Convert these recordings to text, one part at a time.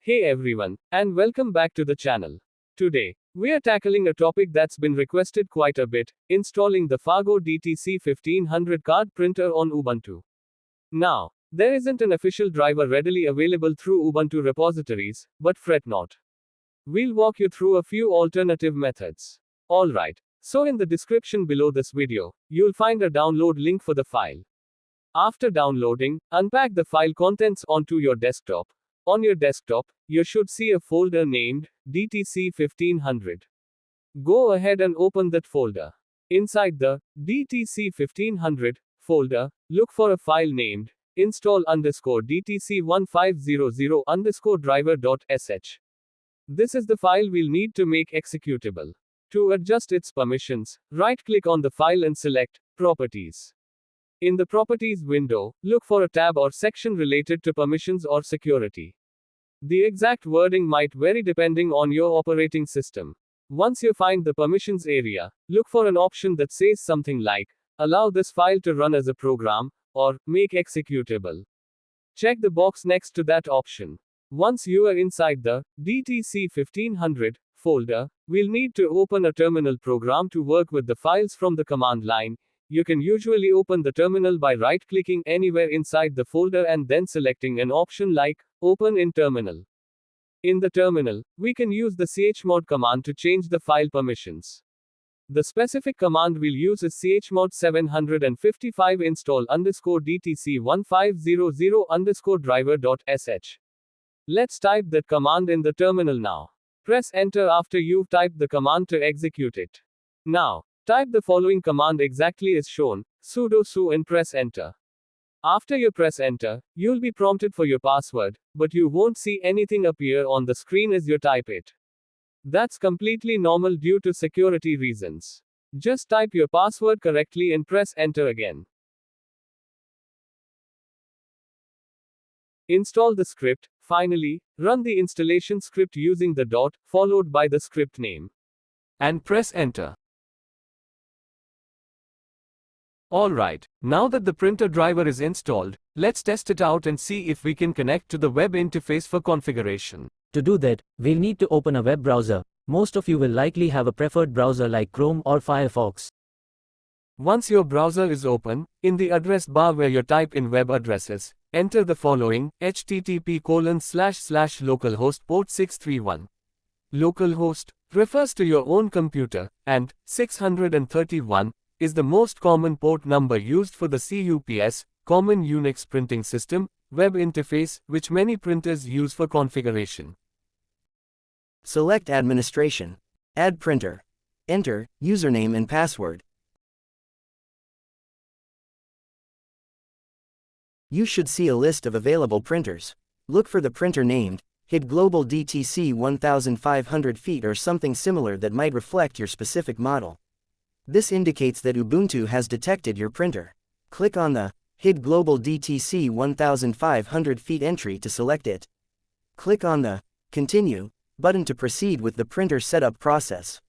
Hey everyone, and welcome back to the channel. Today, we are tackling a topic that's been requested quite a bit, installing the FARGO DTC1500 card printer on Ubuntu. Now, there isn't an official driver readily available through Ubuntu repositories, but fret not. We'll walk you through a few alternative methods. Alright, so in the description below this video, you'll find a download link for the file. After downloading, unpack the file contents onto your desktop. On your desktop, you should see a folder named DTC1500. Go ahead and open that folder. Inside the DTC1500 folder, look for a file named install_DTC1500_driver.sh. This is the file we'll need to make executable. To adjust its permissions, right-click on the file and select Properties. In the Properties window, look for a tab or section related to permissions or security. The exact wording might vary depending on your operating system. Once you find the permissions area, look for an option that says something like, allow this file to run as a program, or make executable. Check the box next to that option. Once you are inside the DTC1500 folder, we'll need to open a terminal program to work with the files from the command line. You can usually open the terminal by right-clicking anywhere inside the folder and then selecting an option like Open in Terminal. In the terminal, we can use the chmod command to change the file permissions. The specific command we'll use is chmod 755 install_DTC1500_driver.sh. Let's type that command in the terminal now. Press enter after you've typed the command to execute it. Now, type the following command exactly as shown, sudo su and press enter. After you press enter, you'll be prompted for your password, but you won't see anything appear on the screen as you type it. That's completely normal due to security reasons. Just type your password correctly and press enter again. Install the script. Finally, run the installation script using the dot, followed by the script name. And press enter. Alright, now that the printer driver is installed, let's test it out and see if we can connect to the web interface for configuration. To do that, we'll need to open a web browser. Most of you will likely have a preferred browser like Chrome or Firefox. Once your browser is open, in the address bar where you type in web addresses, enter the following, http://localhost port 631. Localhost refers to your own computer, and 631 is the most common port number used for the CUPS, Common Unix Printing System, web interface, which many printers use for configuration. Select Administration. Add printer. Enter username and password. You should see a list of available printers. Look for the printer named HID Global DTC 1500 feet or something similar that might reflect your specific model. This indicates that Ubuntu has detected your printer. Click on the HID Global DTC 1500 feet entry to select it. Click on the Continue button to proceed with the printer setup process.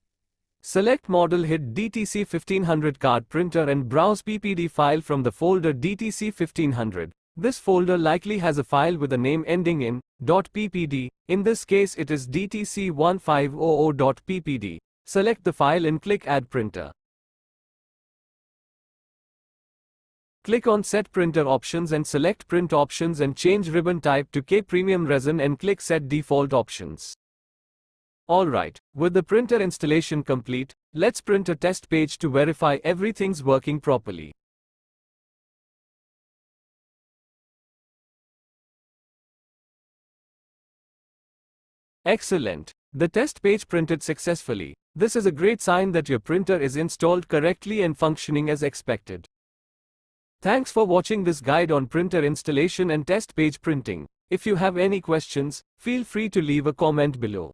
Select model HID DTC1500 card printer and browse PPD file from the folder DTC1500. This folder likely has a file with a name ending in .ppd. In this case it is DTC1500.ppd. Select the file and click Add Printer. Click on Set Printer Options and select Print Options and change ribbon type to K Premium Resin and click Set Default Options. Alright, with the printer installation complete, let's print a test page to verify everything's working properly. Excellent. The test page printed successfully. This is a great sign that your printer is installed correctly and functioning as expected. Thanks for watching this guide on printer installation and test page printing. If you have any questions, feel free to leave a comment below.